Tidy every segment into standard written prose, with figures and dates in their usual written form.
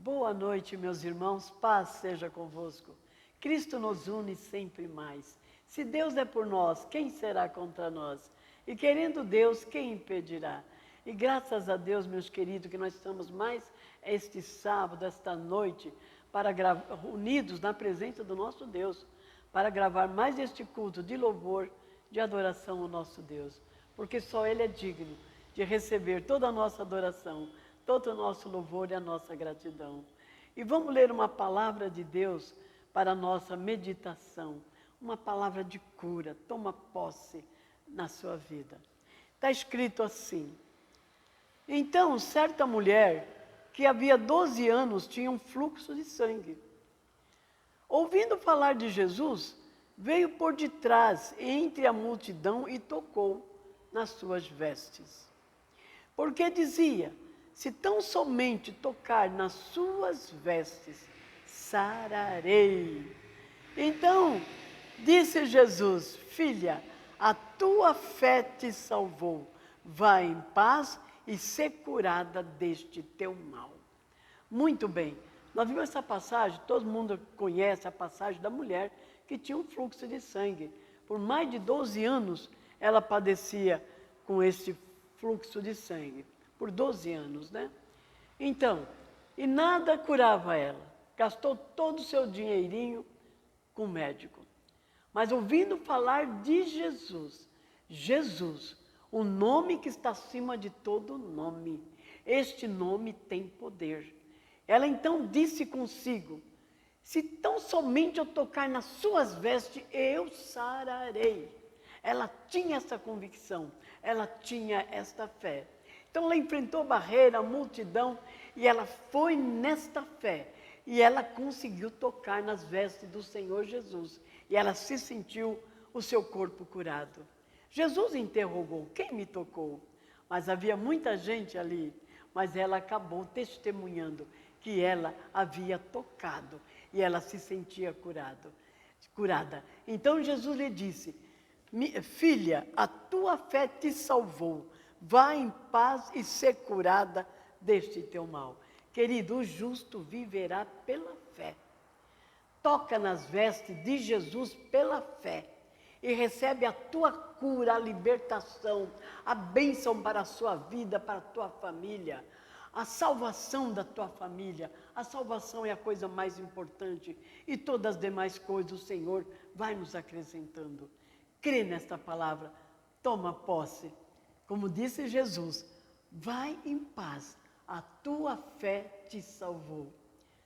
Boa noite, meus irmãos, paz seja convosco. Cristo nos une sempre mais. Se Deus é por nós, quem será contra nós? E querendo Deus, quem impedirá? E graças a Deus, meus queridos, que nós estamos mais este sábado, esta noite, unidos na presença do nosso Deus, para gravar mais este culto de louvor, de adoração ao nosso Deus. Porque só Ele é digno de receber toda a nossa adoração, todo o nosso louvor e a nossa gratidão. E vamos ler uma palavra de Deus para a nossa meditação, uma palavra de cura, toma posse na sua vida. Está escrito assim: então, certa mulher que havia 12 anos tinha um fluxo de sangue. Ouvindo falar de Jesus, veio por detrás, entre a multidão, e tocou nas suas vestes. Porque dizia: se tão somente tocar nas suas vestes, sararei. Então, disse Jesus: filha, a tua fé te salvou. Vai em paz e ser curada deste teu mal. Muito bem, nós vimos essa passagem, todo mundo conhece a passagem da mulher que tinha um fluxo de sangue. Por mais de 12 anos, ela padecia com esse fluxo de sangue. Por 12 anos, né? Então, e nada curava ela. Gastou todo o seu dinheirinho com o médico. Mas ouvindo falar de Jesus, Jesus, o nome que está acima de todo nome, este nome tem poder. Ela então disse consigo: se tão somente eu tocar nas suas vestes, eu sararei. Ela tinha essa convicção, ela tinha esta fé. Então ela enfrentou barreira, multidão, e ela foi nesta fé. E ela conseguiu tocar nas vestes do Senhor Jesus. E ela se sentiu o seu corpo curado. Jesus interrogou: quem me tocou? Mas havia muita gente ali. Mas ela acabou testemunhando que ela havia tocado. E ela se sentia curada. Então Jesus lhe disse: filha, a tua fé te salvou. Vá em paz e ser curada deste teu mal. Querido, o justo viverá pela fé. Toca nas vestes de Jesus pela fé e recebe a tua cura, a libertação, a bênção para a sua vida, para a tua família, a salvação da tua família. A salvação é a coisa mais importante e todas as demais coisas o Senhor vai nos acrescentando. Crê nesta palavra, toma posse. Como disse Jesus, vai em paz, a tua fé te salvou.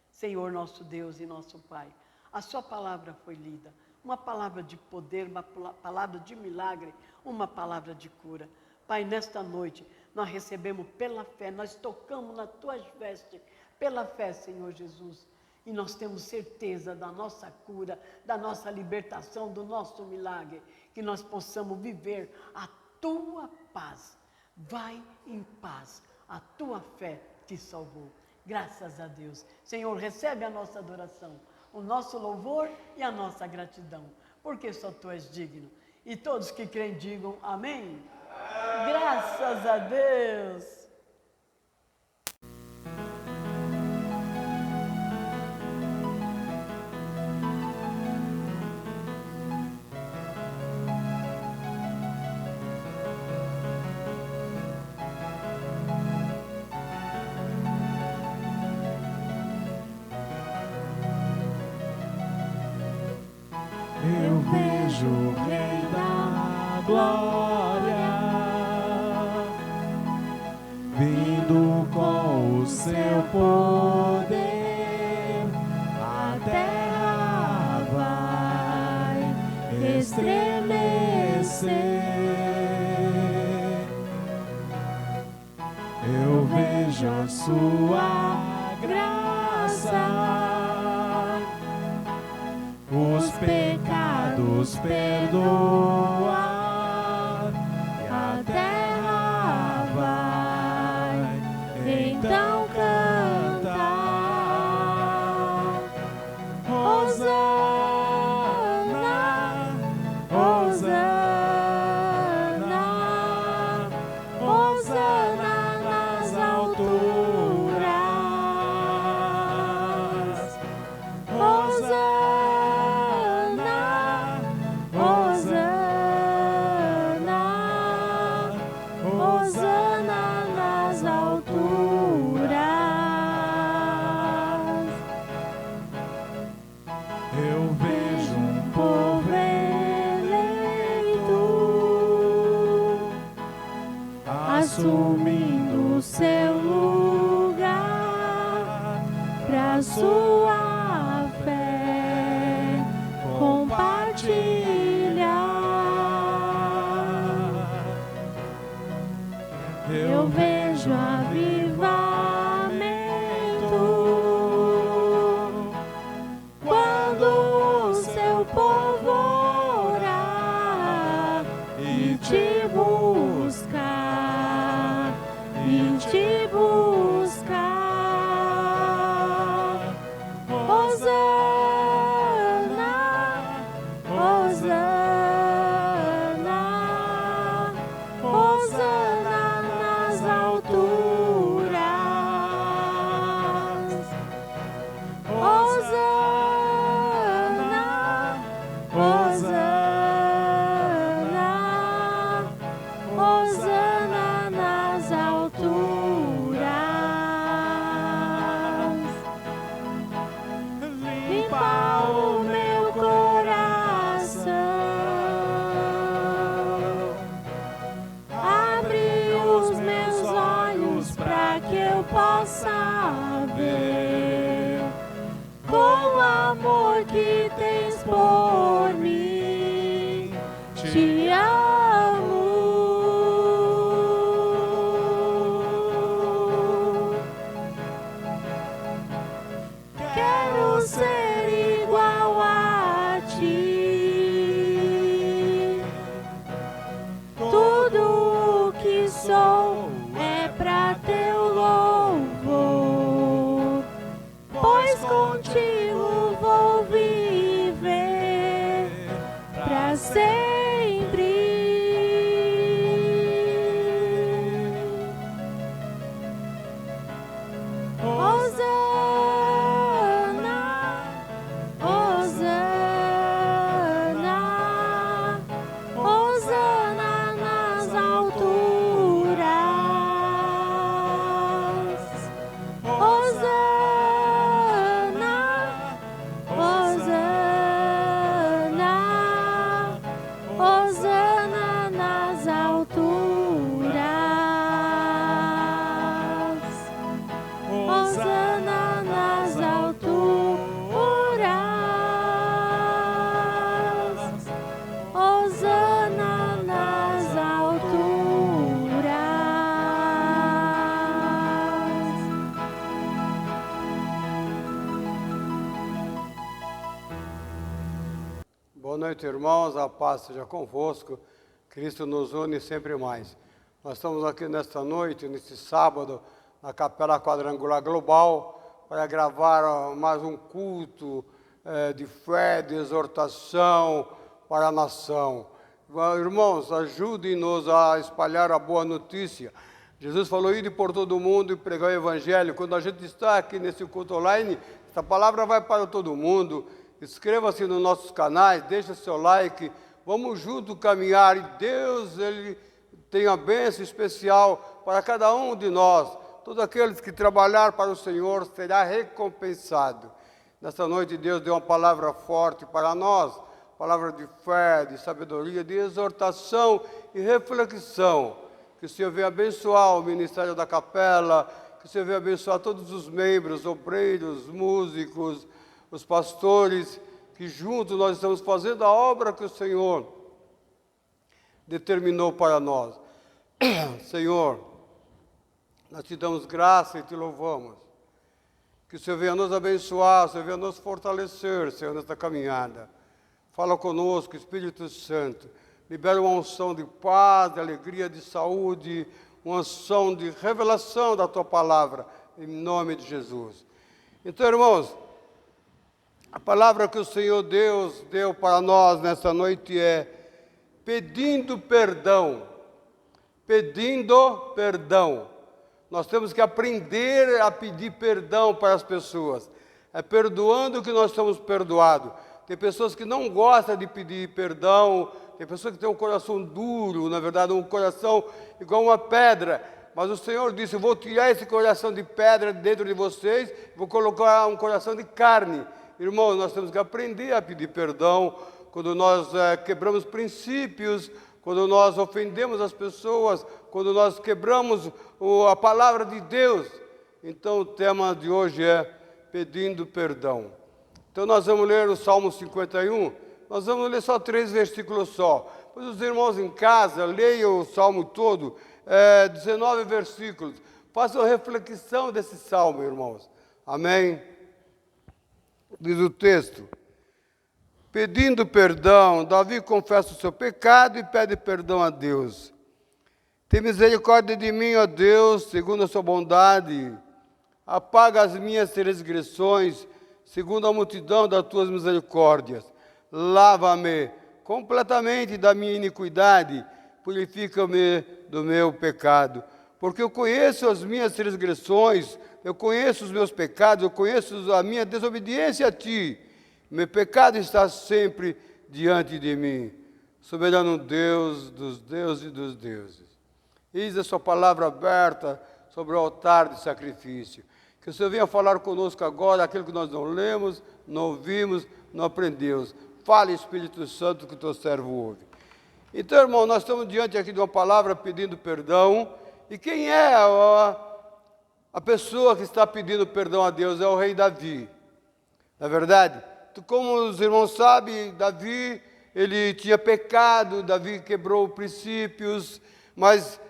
Senhor nosso Deus e nosso Pai, a sua palavra foi lida, uma palavra de poder, uma palavra de milagre, uma palavra de cura. Pai, nesta noite, nós recebemos pela fé, nós tocamos nas tuas vestes, pela fé, Senhor Jesus, e nós temos certeza da nossa cura, da nossa libertação, do nosso milagre, que nós possamos viver a tua paz. Vai em paz, a tua fé te salvou. Graças a Deus. Senhor, recebe a nossa adoração, o nosso louvor e a nossa gratidão, porque só tu és digno. E todos que creem digam amém. Graças a Deus. Eu vejo o Rei da Glória vindo com o seu poder, a terra vai estremecer. Eu vejo a sua graça, os pecados perdoar, e a terra vai então cantar. Hosana, Hosana, Hosana nas alturas. a sua fé compartilhar. Eu vejo avivamento quando o seu povo orar e te buscar, e te buscar. Hosana, Hosana, Hosana nas alturas. Hosana, Hosana, Hosana nas alturas. Limpa o meu coração, abre os meus olhos para que eu possa ver com o amor que tens por mim. Te amo. Quero ser igual a ti. Tudo o que sou é pra teu louvor, pois contigo vou viver pra sempre. Hosana, Hosana, Hosana nas alturas. Hosana, Hosana, Hosana nas alturas. Hosana nas alturas. Hosana nas alturas. Boa noite, irmãos. A paz seja convosco. Cristo nos une sempre mais. Nós estamos aqui nesta noite, neste sábado, na Capela Quadrangular Global, para gravar mais um culto de fé, de exortação para a nação. Irmãos, ajudem-nos a espalhar a boa notícia. Jesus falou: ide por todo o mundo e pregar o Evangelho. Quando a gente está aqui nesse culto online, essa palavra vai para todo mundo. Inscreva-se nos nossos canais, deixe seu like, vamos juntos caminhar, e Deus, Ele tem a bênção especial para cada um de nós. Todos aqueles que trabalhar para o Senhor será recompensado. Nesta noite Deus deu uma palavra forte para nós, palavra de fé, de sabedoria, de exortação e reflexão. Que o Senhor venha abençoar o ministério da capela, que o Senhor venha abençoar todos os membros, obreiros, músicos, os pastores, que juntos nós estamos fazendo a obra que o Senhor determinou para nós. Senhor, nós te damos graça e te louvamos. Que o Senhor venha nos abençoar, o Senhor venha nos fortalecer, Senhor, nesta caminhada. Fala conosco, Espírito Santo. Libera uma unção de paz, de alegria, de saúde, uma unção de revelação da Tua palavra, em nome de Jesus. Então, irmãos, a palavra que o Senhor Deus deu para nós nesta noite é pedindo perdão. Pedindo perdão. Nós temos que aprender a pedir perdão para as pessoas. É perdoando que nós somos perdoados. Tem pessoas que não gostam de pedir perdão, tem pessoas que têm um coração duro, na verdade um coração igual uma pedra. Mas o Senhor disse: eu vou tirar esse coração de pedra dentro de vocês, vou colocar um coração de carne. Irmãos, nós temos que aprender a pedir perdão quando nós quebramos princípios, quando nós ofendemos as pessoas, quando nós quebramos a palavra de Deus. Então o tema de hoje é pedindo perdão. Então nós vamos ler o Salmo 51, nós vamos ler só 3 versículos só. Pois os irmãos em casa, leiam o Salmo todo, 19 versículos. Façam reflexão desse Salmo, irmãos. Amém? Diz o texto: pedindo perdão, Davi confessa o seu pecado e pede perdão a Deus. Tem misericórdia de mim, ó Deus, segundo a sua bondade. Apaga as minhas transgressões, segundo a multidão das tuas misericórdias. Lava-me completamente da minha iniquidade, purifica-me do meu pecado. Porque eu conheço as minhas transgressões, eu conheço os meus pecados, eu conheço a minha desobediência a Ti. Meu pecado está sempre diante de mim. Soberano Deus dos deuses e dos deuses. Eis a sua palavra aberta sobre o altar de sacrifício. Que o Senhor venha falar conosco agora aquilo que nós não lemos, não ouvimos, não aprendemos. Fale, Espírito Santo, que o teu servo ouve. Então, irmão, nós estamos diante aqui de uma palavra pedindo perdão. E quem é a pessoa que está pedindo perdão a Deus? É o rei Davi. Na verdade, como os irmãos sabem, Davi, ele tinha pecado, Davi quebrou princípios, mas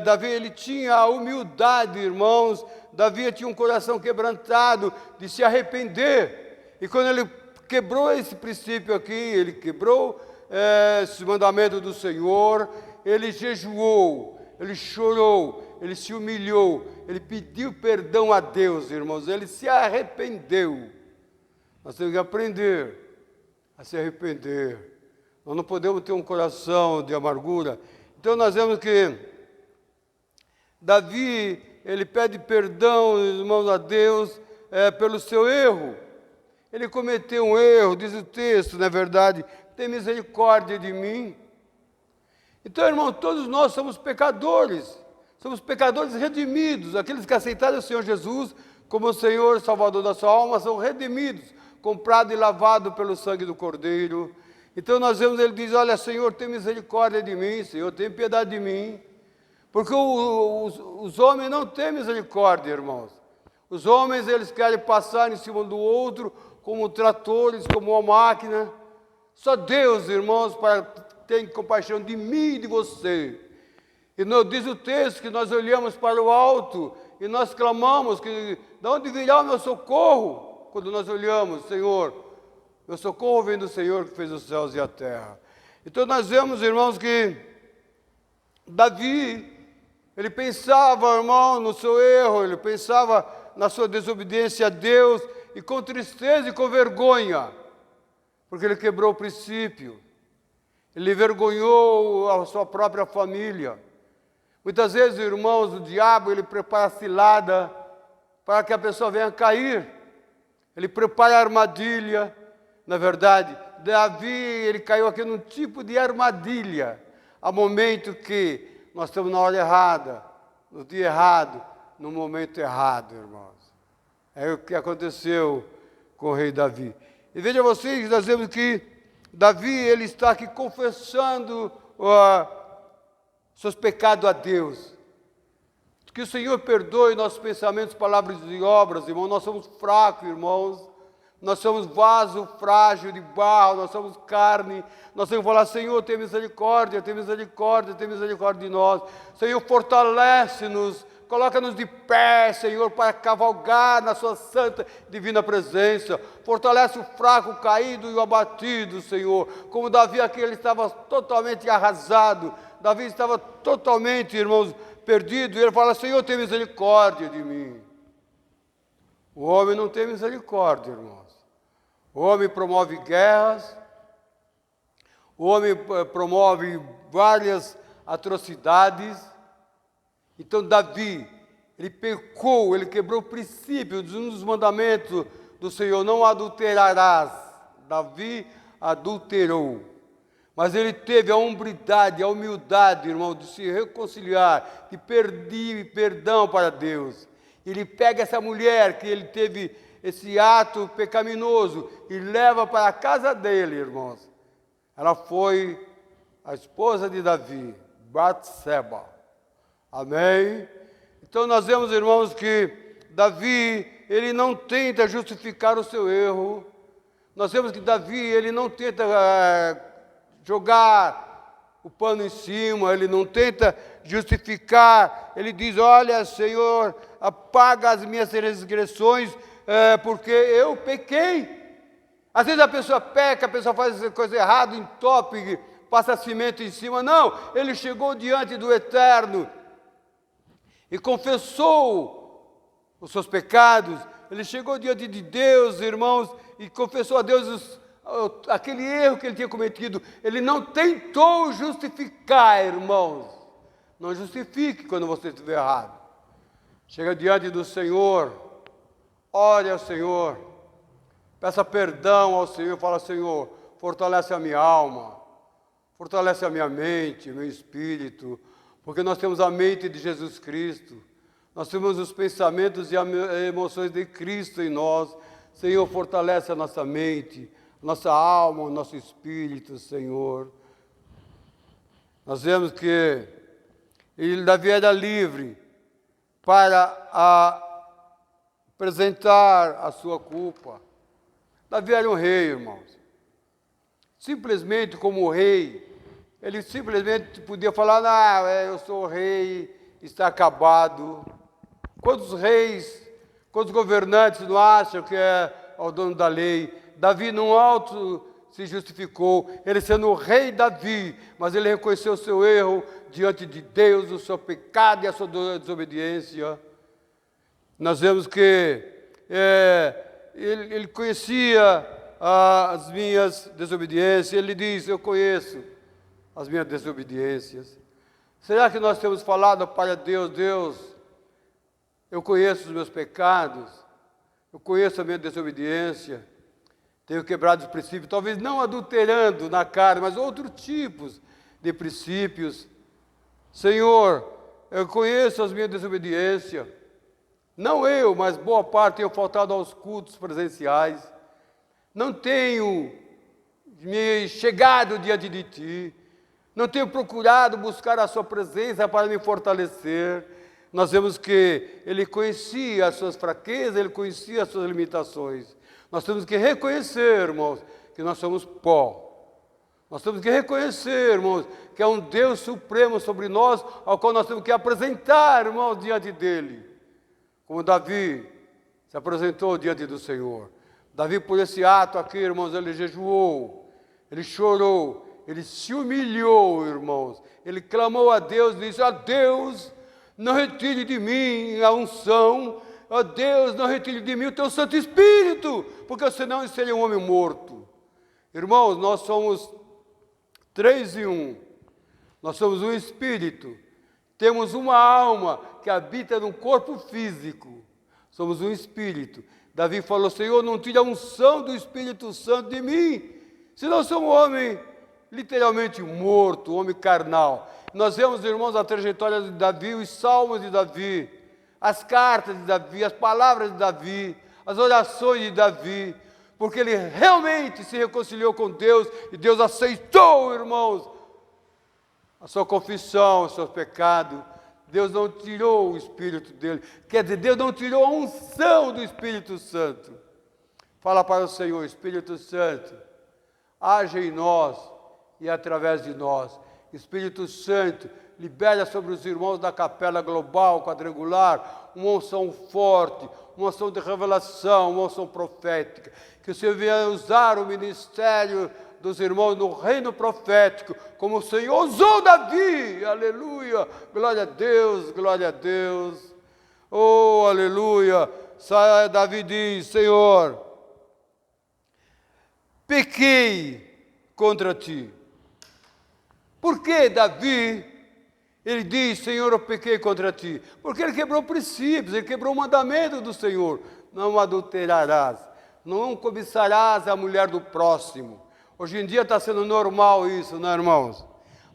Davi, ele tinha a humildade, irmãos. Davi tinha um coração quebrantado de se arrepender. E quando ele quebrou esse princípio aqui, ele quebrou esse mandamento do Senhor, ele jejuou, ele chorou, ele se humilhou, ele pediu perdão a Deus, irmãos, ele se arrependeu. Nós temos que aprender a se arrepender. Nós não podemos ter um coração de amargura. Então nós vemos que Davi, ele pede perdão, irmãos, a Deus pelo seu erro. Ele cometeu um erro, diz o texto, na verdade, tem misericórdia de mim. Então, irmão, todos nós somos pecadores redimidos. Aqueles que aceitaram o Senhor Jesus como o Senhor e Salvador da sua alma são redimidos, comprados e lavados pelo sangue do Cordeiro. Então nós vemos, ele diz, olha, Senhor, tem misericórdia de mim, Senhor, tem piedade de mim. Porque os homens não têm misericórdia, irmãos. Os homens, eles querem passar em cima do outro, como tratores, como uma máquina. Só Deus, irmãos, tem compaixão de mim e de você. E diz o texto que nós olhamos para o alto e nós clamamos que de onde virá o meu socorro? Quando nós olhamos, Senhor, meu socorro vem do Senhor que fez os céus e a terra. Então nós vemos, irmãos, que Davi, ele pensava, irmão, no seu erro, ele pensava na sua desobediência a Deus, e com tristeza e com vergonha, porque ele quebrou o princípio, ele envergonhou a sua própria família. Muitas vezes, irmãos, o diabo, ele prepara cilada para que a pessoa venha cair, ele prepara a armadilha. Na verdade, Davi, ele caiu aqui num tipo de armadilha, ao momento que nós estamos na hora errada, no dia errado, no momento errado, irmãos. É o que aconteceu com o rei Davi. E veja vocês, nós vemos que Davi, ele está aqui confessando seus pecados a Deus. Que o Senhor perdoe nossos pensamentos, palavras e obras, irmãos. Nós somos fracos, irmãos. Nós somos vaso frágil de barro, nós somos carne. Nós temos que falar, Senhor, tem misericórdia, tem misericórdia, tem misericórdia de nós. Senhor, fortalece-nos, coloca-nos de pé, Senhor, para cavalgar na sua santa divina presença. Fortalece o fraco, o caído e o abatido, Senhor. Como Davi aqui, ele estava totalmente arrasado. Davi estava totalmente, irmãos, perdido. E ele fala, Senhor, tem misericórdia de mim. O homem não tem misericórdia, irmãos. O homem promove guerras, o homem promove várias atrocidades. Então Davi, ele pecou, ele quebrou o princípio, um dos mandamentos do Senhor, não adulterarás. Davi adulterou, mas ele teve a hombridade, a humildade, irmão, de se reconciliar, de pedir perdão para Deus. Ele pega essa mulher que ele teve esse ato pecaminoso e leva para a casa dele, irmãos. Ela foi a esposa de Davi, Batseba. Amém? Então nós vemos, irmãos, que Davi, ele não tenta justificar o seu erro. Nós vemos que Davi, ele não tenta jogar o pano em cima, ele não tenta justificar, ele diz, olha, Senhor, apaga as minhas transgressões, porque eu pequei. Às vezes a pessoa peca, a pessoa faz coisa errada, entope, passa cimento em cima. Não, ele chegou diante do Eterno e confessou os seus pecados. Ele chegou diante de Deus, irmãos, e confessou a Deus aquele erro que ele tinha cometido. Ele não tentou justificar, irmãos. Não justifique quando você estiver errado. Chega diante do Senhor, ore ao Senhor, peça perdão ao Senhor, fala, Senhor, fortalece a minha alma, fortalece a minha mente, meu espírito, porque nós temos a mente de Jesus Cristo, nós temos os pensamentos e emoções de Cristo em nós. Senhor, fortalece a nossa mente, nossa alma, o nosso espírito, Senhor. Nós vemos que Davi era livre para apresentar a sua culpa. Davi era um rei, irmãos. Simplesmente como rei, ele simplesmente podia falar, não, eu sou rei, está acabado. Quantos reis, quantos governantes não acham que é o dono da lei? Davi não se justificou, ele sendo o rei Davi, mas ele reconheceu o seu erro diante de Deus, o seu pecado e a sua desobediência. Nós vemos que ele conhecia as minhas desobediências, ele diz, eu conheço as minhas desobediências. Será que nós temos falado para Deus, Deus, eu conheço os meus pecados, eu conheço a minha desobediência, tenho quebrado os princípios, talvez não adulterando na carne, mas outros tipos de princípios. Senhor, eu conheço as minhas desobediências, não eu, mas boa parte tenho faltado aos cultos presenciais, não tenho me chegado diante de Ti, não tenho procurado buscar a Sua presença para me fortalecer. Nós vemos que ele conhecia as suas fraquezas, ele conhecia as suas limitações. Nós temos que reconhecer, irmãos, que nós somos pó. Nós temos que reconhecer, irmãos, que é um Deus supremo sobre nós, ao qual nós temos que apresentar, irmãos, diante dele. Como Davi se apresentou diante do Senhor. Davi, por esse ato aqui, irmãos, ele jejuou, ele chorou, ele se humilhou, irmãos. Ele clamou a Deus, disse, a Deus, não retire de mim a unção, ó Deus, não retire de mim o teu Santo Espírito, porque senão eu seria um homem morto. Irmãos, nós somos 3 em 1, nós somos um Espírito, temos uma alma que habita num corpo físico, somos um Espírito. Davi falou, Senhor, não tire a unção do Espírito Santo de mim, senão eu sou um homem literalmente morto, um homem carnal. Nós vemos, irmãos, a trajetória de Davi, os salmos de Davi, as cartas de Davi, as palavras de Davi, as orações de Davi, porque ele realmente se reconciliou com Deus e Deus aceitou, irmãos, a sua confissão, os seus pecados. Deus não tirou o Espírito dele, quer dizer, Deus não tirou a unção do Espírito Santo. Fala para o Senhor, Espírito Santo, age em nós e através de nós. Espírito Santo, libera sobre os irmãos da Capela Global, Quadrangular, uma unção forte, uma unção de revelação, uma unção profética. Que o Senhor venha usar o ministério dos irmãos no reino profético, como o Senhor usou Davi. Aleluia! Glória a Deus, glória a Deus. Oh, aleluia! Davi diz, Senhor, pequei contra Ti. Por que Davi, ele diz, Senhor, eu pequei contra Ti? Porque ele quebrou princípios, ele quebrou o mandamento do Senhor. Não adulterarás, não cobiçarás a mulher do próximo. Hoje em dia está sendo normal isso, não é, irmãos?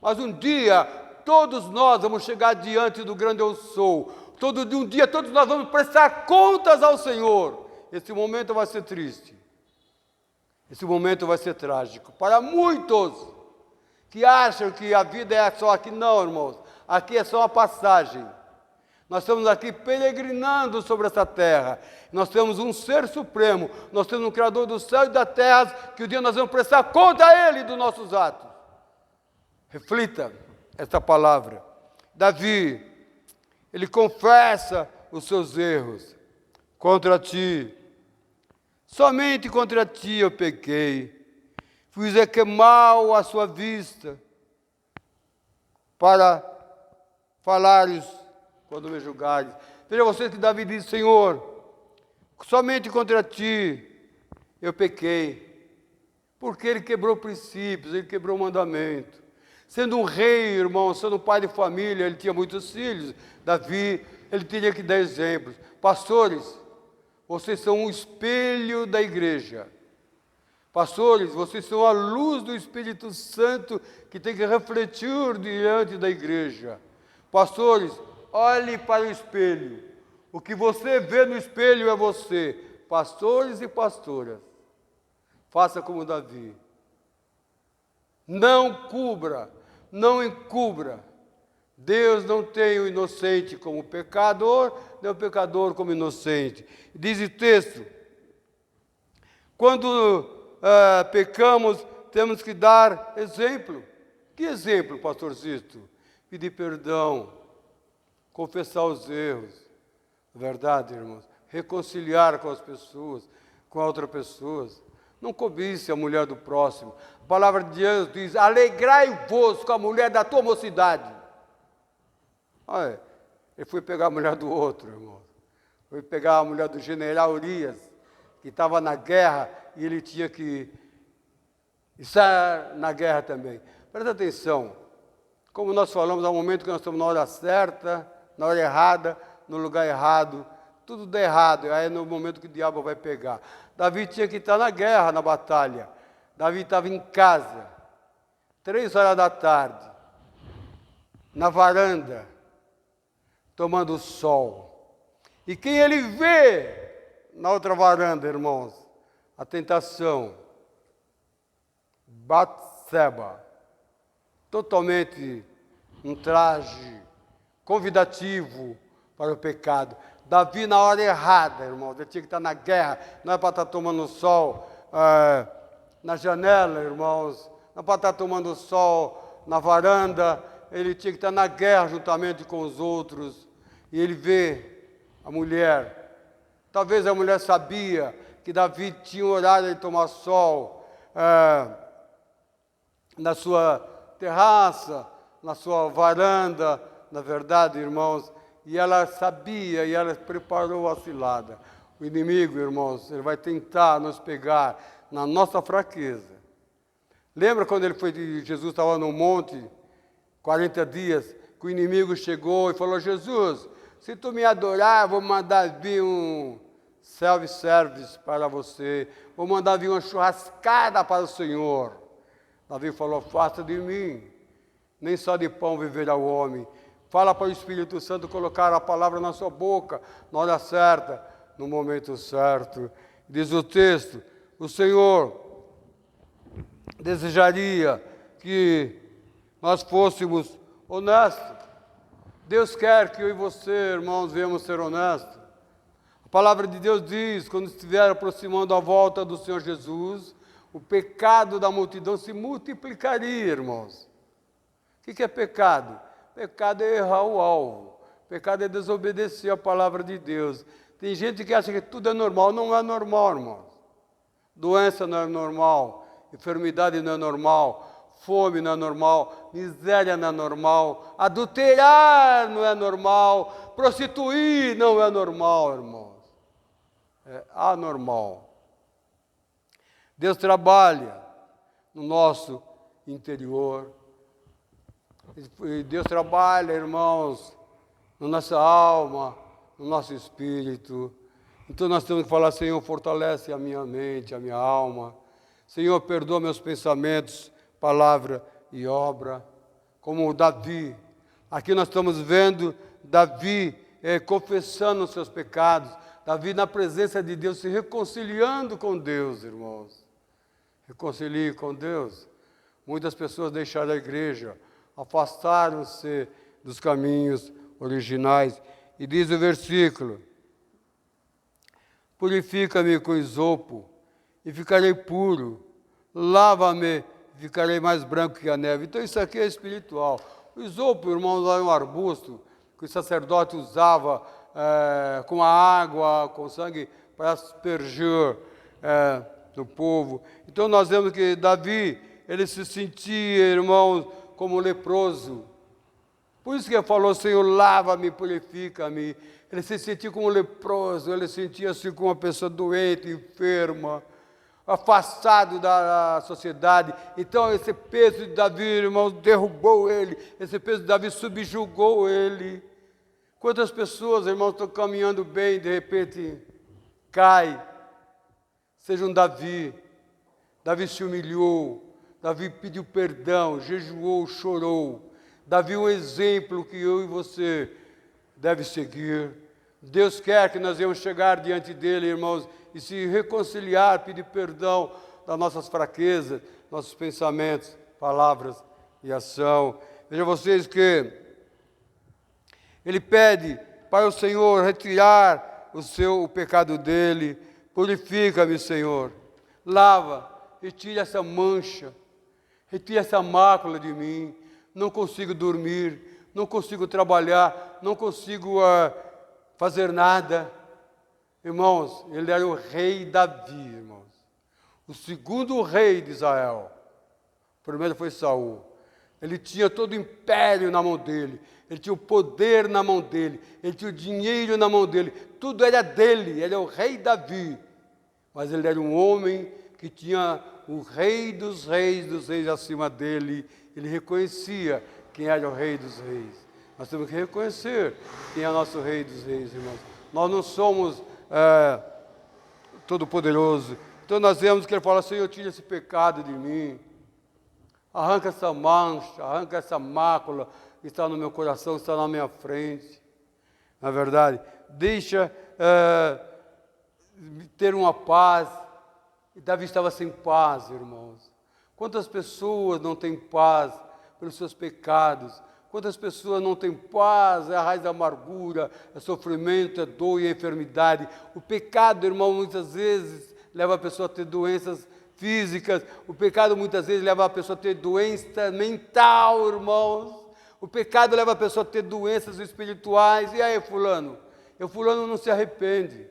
Mas um dia, todos nós vamos chegar diante do grande eu sou. Um dia, todos nós vamos prestar contas ao Senhor. Esse momento vai ser triste. Esse momento vai ser trágico. Para muitos que acham que a vida é só aqui, não, irmãos. Aqui é só uma passagem. Nós estamos aqui peregrinando sobre essa terra. Nós temos um ser supremo, nós temos um Criador do céu e da terra, que um dia nós vamos prestar conta a Ele dos nossos atos. Reflita esta palavra. Davi, ele confessa os seus erros contra ti. Somente contra ti eu pequei. Fiz que mal à sua vista, para falares quando me julgares. Veja vocês que Davi diz, Senhor, somente contra ti eu pequei. Porque ele quebrou princípios, ele quebrou mandamento. Sendo um rei, irmão, sendo um pai de família, ele tinha muitos filhos. Davi, ele teria que dar exemplos. Pastores, vocês são um espelho da igreja. Pastores, vocês são a luz do Espírito Santo que tem que refletir diante da igreja. Pastores, olhe para o espelho. O que você vê no espelho é você. Pastores e pastoras, faça como Davi. Não cubra, não encubra. Deus não tem o inocente como pecador, nem o pecador como inocente. Diz o texto, quando pecamos, temos que dar exemplo. Que exemplo, pastor Sisto? Pedir perdão, confessar os erros. Verdade, irmãos? Reconciliar com as pessoas, com outras pessoas. Não cobice a mulher do próximo. A palavra de Deus diz, alegrai-vos com a mulher da tua mocidade. Olha, ele foi pegar a mulher do outro, irmão. Foi pegar a mulher do general Urias, que estava na guerra, e ele tinha que estar na guerra também. Presta atenção. Como nós falamos, há um momento que nós estamos na hora certa, na hora errada, no lugar errado. Tudo dá errado, aí é no momento que o diabo vai pegar. Davi tinha que estar na guerra, na batalha. Davi estava em casa, 3 horas da tarde, na varanda, tomando sol. E quem ele vê na outra varanda, irmãos? A tentação. Batseba. Totalmente um traje convidativo para o pecado. Davi na hora errada, irmãos. Ele tinha que estar na guerra. Não é para estar tomando sol na janela, irmãos. Não é para estar tomando sol na varanda. Ele tinha que estar na guerra juntamente com os outros. E ele vê a mulher. Talvez a mulher sabia que Davi tinha um horário de tomar sol na sua terraça, na sua varanda, na verdade, irmãos. E ela sabia, e ela preparou a cilada. O inimigo, irmãos, ele vai tentar nos pegar na nossa fraqueza. Lembra quando Jesus estava no monte, 40 dias, que o inimigo chegou e falou, Jesus, se tu me adorar, vou mandar vir um self-service para você, vou mandar vir uma churrascada para o Senhor. Davi falou, faça de mim, nem só de pão viverá o homem. Fala para o Espírito Santo colocar a palavra na sua boca, na hora certa, no momento certo. Diz o texto, o Senhor desejaria que nós fôssemos honestos. Deus quer que eu e você, irmãos, venhamos ser honestos. A palavra de Deus diz, quando estiver aproximando a volta do Senhor Jesus, o pecado da multidão se multiplicaria, irmãos. O que é pecado? Pecado é errar o alvo. Pecado é desobedecer a palavra de Deus. Tem gente que acha que tudo é normal. Não é normal, irmãos. Doença não é normal. Enfermidade não é normal. Fome não é normal. Miséria não é normal. Adulterar não é normal. Prostituir não é normal, irmãos. É anormal. Deus trabalha no nosso interior. Deus trabalha, irmãos, na nossa alma, no nosso espírito. Então nós temos que falar, Senhor, fortalece a minha mente, a minha alma. Senhor, perdoa meus pensamentos, palavra e obra. Como Davi. Aqui nós estamos vendo Davi confessando os seus pecados. Davi na presença de Deus, se reconciliando com Deus, irmãos. Reconcilie com Deus. Muitas pessoas deixaram a igreja, afastaram-se dos caminhos originais. E diz o versículo: purifica-me com isopo, e ficarei puro. Lava-me, e ficarei mais branco que a neve. Então isso aqui é espiritual. O isopo, irmãos, é um arbusto que o sacerdote usava com a água, com sangue, para aspergir no povo. Então nós vemos que Davi, ele se sentia, irmãos, como leproso. Por isso que ele falou: Senhor, lava-me, purifica-me. Ele se sentia como leproso, ele sentia-se como uma pessoa doente, enferma, afastado da sociedade. Então esse peso de Davi, irmãos, derrubou ele. Esse peso de Davi subjugou ele. Quantas pessoas, irmãos, estão caminhando bem, de repente cai. Seja um Davi. Davi se humilhou, Davi pediu perdão, jejuou, chorou. Davi é um exemplo que eu e você deve seguir. Deus quer que nós venhamos chegar diante dele, irmãos, e se reconciliar, pedir perdão das nossas fraquezas, nossos pensamentos, palavras e ação. Veja vocês que ele pede para o Senhor retirar o pecado dele. Purifica-me, Senhor. Lava, retira essa mancha, retira essa mácula de mim. Não consigo dormir, não consigo trabalhar, não consigo fazer nada. Irmãos, ele era o rei Davi, irmãos. O segundo rei de Israel. O primeiro foi Saul. Ele tinha todo o império na mão dele. Ele tinha o poder na mão dele. Ele tinha o dinheiro na mão dele. Tudo era dele. Ele é o rei Davi. Mas ele era um homem que tinha o rei dos reis acima dele. Ele reconhecia quem era o rei dos reis. Nós temos que reconhecer quem é o nosso rei dos reis, irmãos. Nós não somos todo-poderoso. Então nós vemos que ele fala: Senhor, tira esse pecado de mim. Arranca essa mancha, arranca essa mácula que está no meu coração, que está na minha frente. Na verdade, deixa ter uma paz. E Davi estava sem paz, irmãos. Quantas pessoas não têm paz pelos seus pecados? Quantas pessoas não têm paz? É a raiz da amargura, é sofrimento, é dor e é enfermidade. O pecado, irmão, muitas vezes leva a pessoa a ter doenças físicas. O pecado muitas vezes leva a pessoa a ter doença mental, irmãos. O pecado leva a pessoa a ter doenças espirituais. E aí, fulano? O fulano não se arrepende.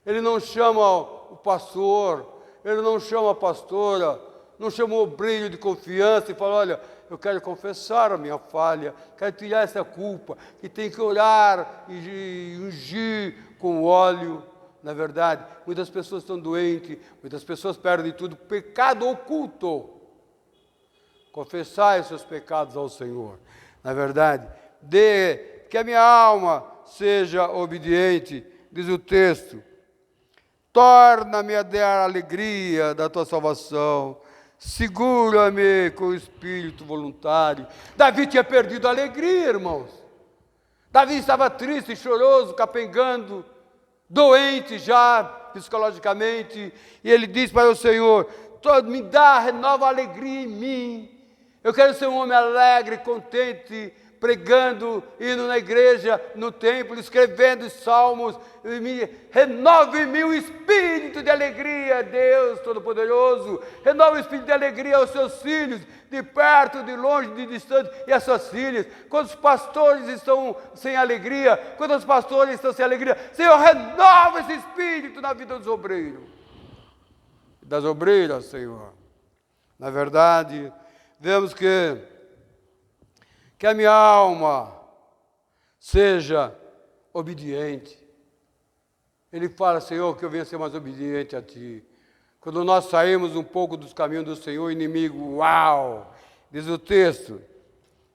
Ele não chama o pastor, ele não chama a pastora, não chamou o brilho de confiança e fala: olha, eu quero confessar a minha falha, quero tirar essa culpa, que tem que orar e ungir com óleo. Na verdade, muitas pessoas estão doentes, muitas pessoas perdem tudo. Pecado oculto. Confessai os seus pecados ao Senhor. Na verdade, que a minha alma seja obediente, diz o texto. Torna-me a dar a alegria da tua salvação. Segura-me com o espírito voluntário. Davi tinha perdido a alegria, irmãos. Davi estava triste, choroso, capengando, doente já psicologicamente. E ele disse para o Senhor: me dá, renova a alegria em mim. Eu quero ser um homem alegre, contente, pregando, indo na igreja, no templo, escrevendo salmos. Renove em mim o espírito de alegria, Deus Todo-Poderoso. Renova o espírito de alegria aos seus filhos, de perto, de longe, de distante, e às suas filhas. Quantos pastores estão sem alegria? Quantos pastores estão sem alegria? Senhor, renova esse espírito na vida dos obreiros. Das obreiras, Senhor. Na verdade, vemos que a minha alma seja obediente. Ele fala: Senhor, que eu venha ser mais obediente a Ti. Quando nós saímos um pouco dos caminhos do Senhor, o inimigo, uau, diz o texto,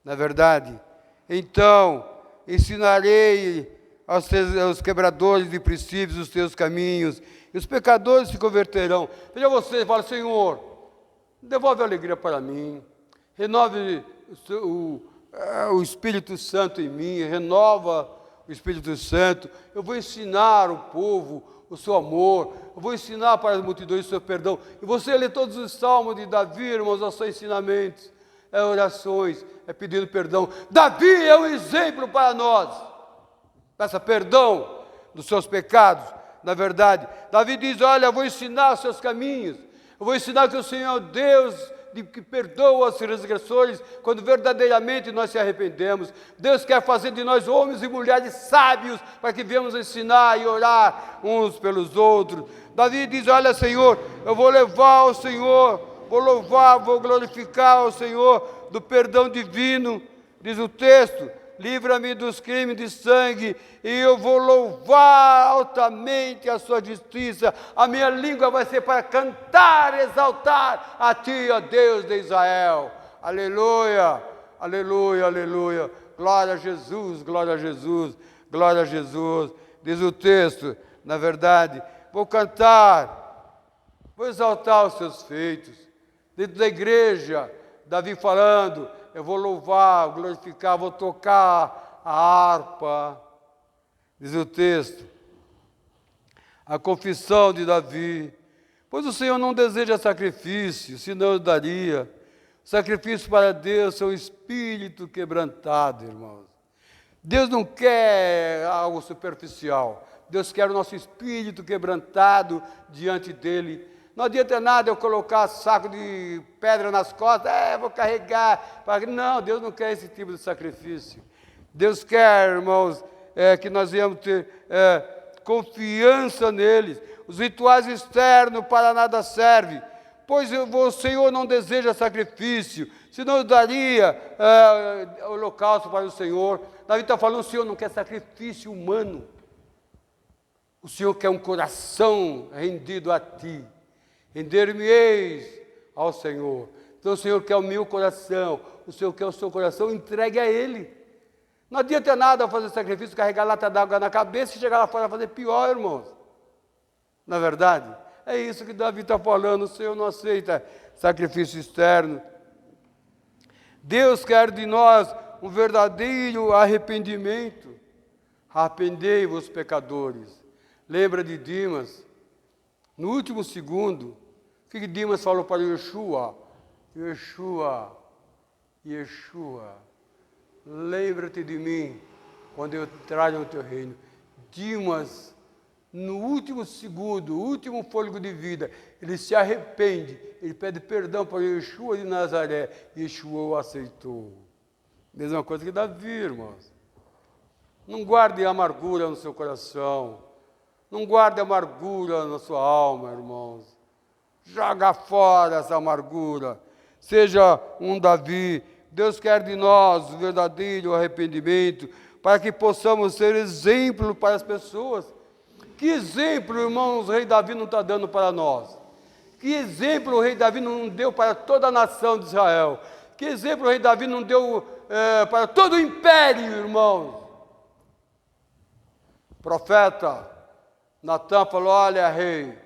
na verdade, então ensinarei aos quebradores de princípios os Teus caminhos, e os pecadores se converterão. Veja você, fala: Senhor, devolve a alegria para mim, renove o Espírito Santo em mim, renova o Espírito Santo. Eu vou ensinar o povo o seu amor, eu vou ensinar para as multidões o seu perdão. E você lê todos os salmos de Davi, irmãos, os seus ensinamentos, orações, pedindo perdão. Davi é um exemplo para nós. Peça perdão dos seus pecados. Na verdade, Davi diz, olha, eu vou ensinar os seus caminhos. Eu vou ensinar que o Senhor é o Deus que perdoa as transgressões quando verdadeiramente nós se arrependemos. Deus quer fazer de nós homens e mulheres sábios para que venhamos ensinar e orar uns pelos outros. Davi diz, olha, Senhor, eu vou levar ao Senhor, vou louvar, vou glorificar ao Senhor do perdão divino. Diz o texto, livra-me dos crimes de sangue, e eu vou louvar altamente a sua justiça. A minha língua vai ser para cantar, exaltar a ti, ó Deus de Israel. Aleluia, aleluia, aleluia. Glória a Jesus, glória a Jesus, glória a Jesus. Diz o texto, na verdade, vou cantar, vou exaltar os seus feitos. Dentro da igreja, Davi falando, eu vou louvar, glorificar, vou tocar a harpa. Diz o texto, a confissão de Davi. Pois o Senhor não deseja sacrifício, senão eu daria. Sacrifício para Deus é um espírito quebrantado, irmãos. Deus não quer algo superficial. Deus quer o nosso espírito quebrantado diante dEle. Não adianta nada eu colocar saco de pedra nas costas, vou carregar. Não, Deus não quer esse tipo de sacrifício. Deus quer, irmãos, que nós venhamos ter confiança neles. Os rituais externos para nada servem, pois o Senhor não deseja sacrifício, senão eu daria holocausto para o Senhor. Davi está falando, o Senhor não quer sacrifício humano. O Senhor quer um coração rendido a ti. Render-me-eis ao Senhor. Então o Senhor quer o meu coração, o Senhor quer o seu coração, entregue a Ele. Não adianta nada fazer sacrifício, carregar lata d'água na cabeça e chegar lá fora fazer pior, irmãos. Na verdade, é isso que Davi está falando, o Senhor não aceita sacrifício externo. Deus quer de nós um verdadeiro arrependimento. Arrependei-vos, pecadores. Lembra de Dimas? No último segundo, o que Dimas falou para Yeshua? Yeshua, Yeshua, lembra-te de mim quando eu entrar no teu reino. Dimas, no último segundo, o último fôlego de vida, ele se arrepende, ele pede perdão para Yeshua de Nazaré. Yeshua o aceitou. Mesma coisa que Davi, irmãos. Não guarde amargura no seu coração. Não guarde amargura na sua alma, irmãos. Joga fora essa amargura. Seja um Davi. Deus quer de nós o verdadeiro arrependimento, para que possamos ser exemplo para as pessoas. Que exemplo, irmãos, o rei Davi não está dando para nós? Que exemplo o rei Davi não deu para toda a nação de Israel? Que exemplo o rei Davi não deu para todo o império, irmãos? Profeta Natan falou, olha, rei,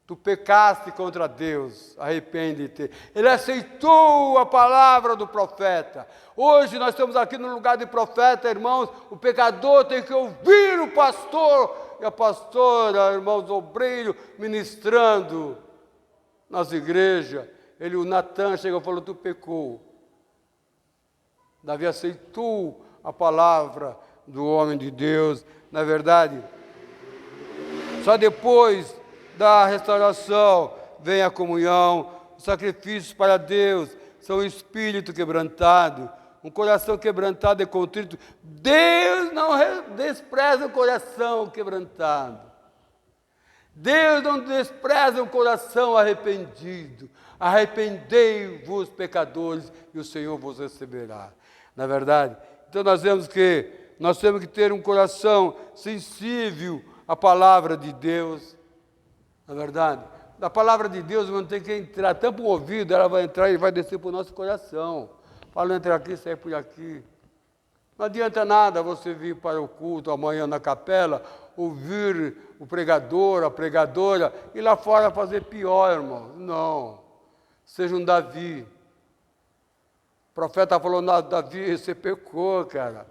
tu pecaste contra Deus, arrepende-te. Ele aceitou a palavra do profeta. Hoje nós estamos aqui no lugar de profeta, irmãos. O pecador tem que ouvir o pastor e a pastora, irmãos, obreiro, ministrando nas igrejas. O Natan chegou e falou, tu pecou. Davi aceitou a palavra do homem de Deus. Na verdade, só depois da restauração vem a comunhão. Os sacrifícios para Deus são um espírito quebrantado, um coração quebrantado e contrito. Deus não despreza o coração quebrantado. Deus não despreza o coração arrependido. Arrependei-vos, pecadores, e o Senhor vos receberá. Na verdade, então nós temos que ter um coração sensível à palavra de Deus. Na verdade, a palavra de Deus não tem que entrar, tampa o ouvido, ela vai entrar e vai descer para o nosso coração. Fala, entra aqui, sai por aqui. Não adianta nada você vir para o culto amanhã na capela, ouvir o pregador, a pregadora, e lá fora fazer pior, irmão. Não. Seja um Davi. O profeta falou, não, Davi, você pecou, cara.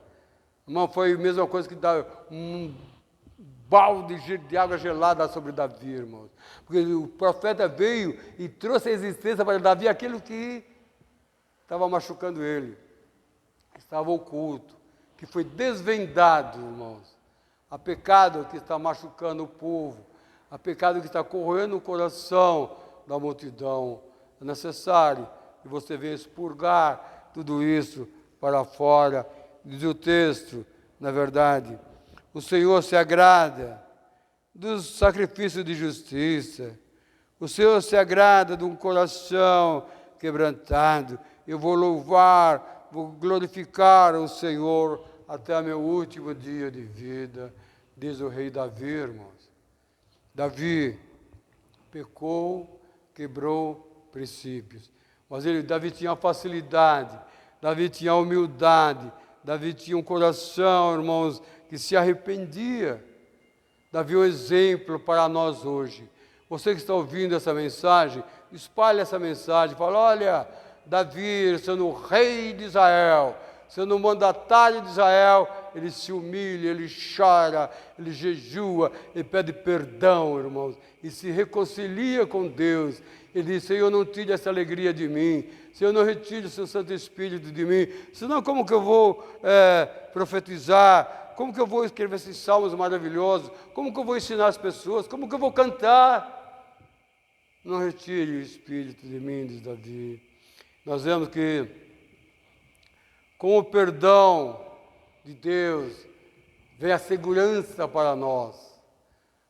Irmão, foi a mesma coisa que um balde de água gelada sobre Davi, irmãos. Porque o profeta veio e trouxe à existência para Davi aquilo que estava machucando ele. Estava oculto. que foi desvendado, irmãos. Há pecado que está machucando o povo, há pecado que está corroendo o coração da multidão. É necessário que você venha expurgar tudo isso para fora. Diz o texto, na verdade, o Senhor se agrada dos sacrifícios de justiça. O Senhor se agrada de um coração quebrantado. Eu vou louvar, vou glorificar o Senhor até meu último dia de vida, diz o rei Davi, irmãos. Davi pecou, quebrou princípios. Mas Davi tinha facilidade, Davi tinha humildade, Davi tinha um coração, irmãos, que se arrependia. Davi é um exemplo para nós hoje. Você que está ouvindo essa mensagem, espalhe essa mensagem, fala, olha, Davi, sendo o rei de Israel, sendo o mandatário de Israel, ele se humilha, ele chora, ele jejua, ele pede perdão, irmãos, e se reconcilia com Deus. Ele diz, Senhor, não tire essa alegria de mim, Senhor, não retire o seu Santo Espírito de mim, senão como que eu vou profetizar? Como que eu vou escrever esses salmos maravilhosos? Como que eu vou ensinar as pessoas? Como que eu vou cantar? Não retire o Espírito de mim, diz Davi. Nós vemos que, com o perdão de Deus, vem a segurança para nós.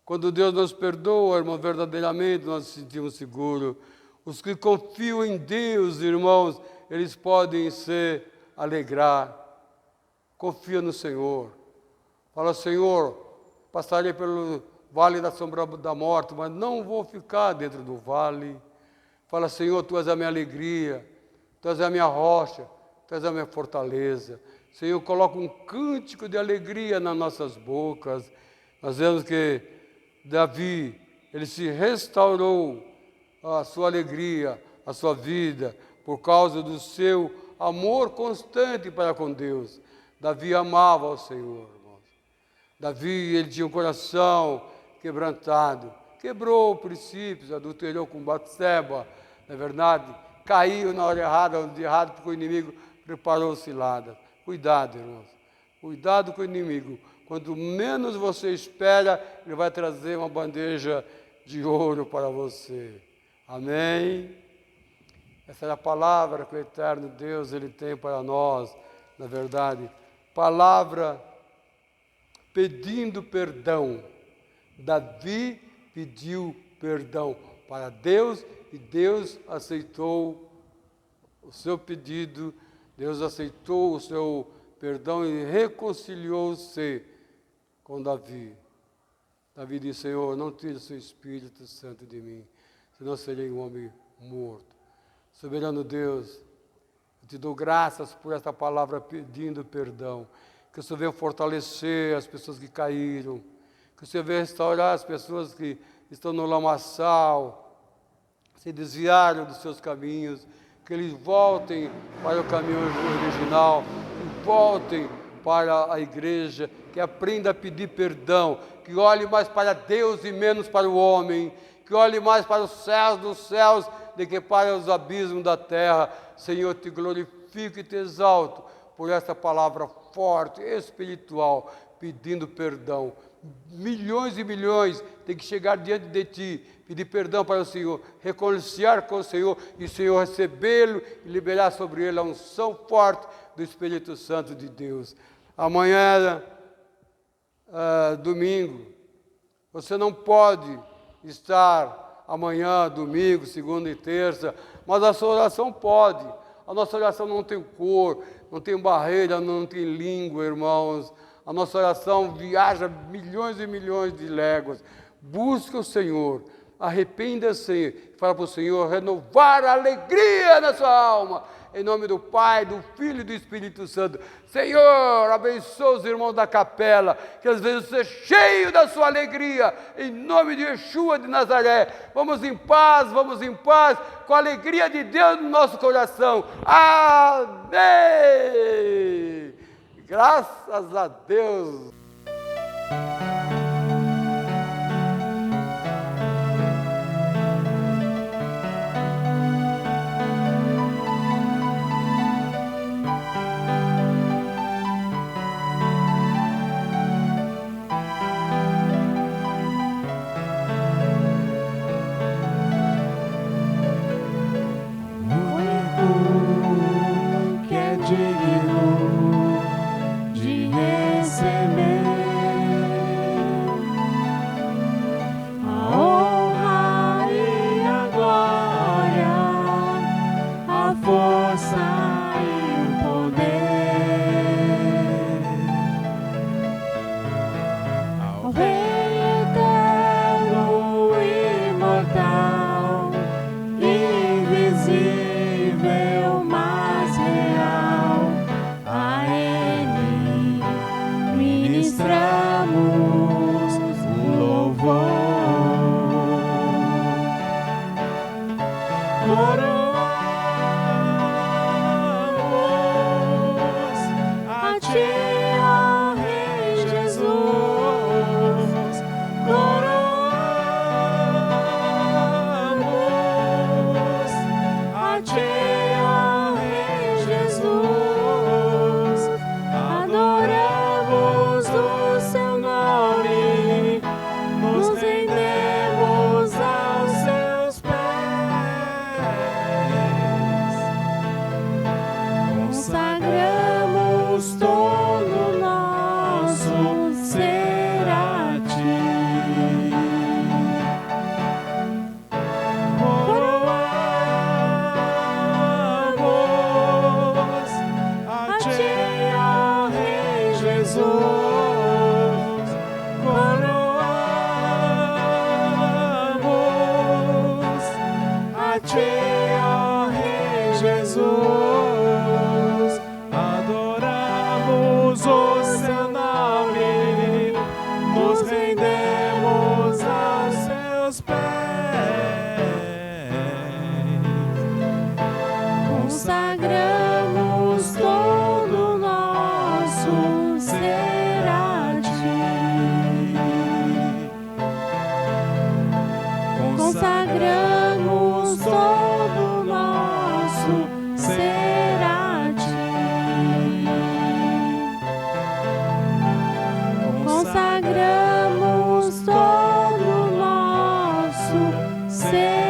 Quando Deus nos perdoa, irmão, verdadeiramente nós nos sentimos seguros. Os que confiam em Deus, irmãos, eles podem se alegrar. Confia no Senhor. Fala, Senhor, passarei pelo vale da sombra da morte, mas não vou ficar dentro do vale. Fala, Senhor, Tu és a minha alegria, Tu és a minha rocha, Tu és a minha fortaleza. Senhor, coloca um cântico de alegria nas nossas bocas. Nós vemos que Davi, ele se restaurou a sua alegria, a sua vida, por causa do seu amor constante para com Deus. Davi amava ao Senhor, irmãos. Davi, ele tinha um coração quebrantado, quebrou princípios, adulterou com Batseba, não é verdade? Caiu na hora errada, onde errado, porque o inimigo preparou cilada. Cuidado, irmãos, cuidado com o inimigo. Quanto menos você espera, ele vai trazer uma bandeja de ouro para você. Amém? Essa é a palavra que o eterno Deus ele tem para nós, na verdade. Palavra pedindo perdão. Davi pediu perdão para Deus e Deus aceitou o seu pedido, Deus aceitou o seu perdão e reconciliou-se com Davi. Davi disse, Senhor, não tire o seu Espírito Santo de mim, senão serei um homem morto. Soberano Deus, eu te dou graças por esta palavra pedindo perdão. Que o Senhor venha fortalecer as pessoas que caíram. Que o Senhor venha restaurar as pessoas que estão no lamaçal, se desviaram dos seus caminhos. Que eles voltem para o caminho original, que voltem para a igreja, que aprenda a pedir perdão, que olhe mais para Deus e menos para o homem, que olhe mais para os céus dos céus do que para os abismos da terra. Senhor, te glorifico e te exalto por esta palavra forte, espiritual, pedindo perdão. Milhões e milhões têm que chegar diante de Ti, pedir perdão para o Senhor, reconciliar com o Senhor, e o Senhor recebê-lo e liberar sobre ele a unção forte do Espírito Santo de Deus. Amanhã, domingo, você não pode estar amanhã, domingo, segunda e terça, mas a sua oração pode. A nossa oração não tem cor, não tem barreira, não tem língua, irmãos. A nossa oração viaja milhões e milhões de léguas. Busca o Senhor, arrependa-se, fala para o Senhor renovar a alegria na sua alma. Em nome do Pai, do Filho e do Espírito Santo. Senhor, abençoa os irmãos da capela, que às vezes seja cheio da sua alegria, em nome de Yeshua de Nazaré. Vamos em paz, com a alegria de Deus no nosso coração. Amém! Graças a Deus. consagramos todo nosso ser a ti. Consagramos todo nosso ser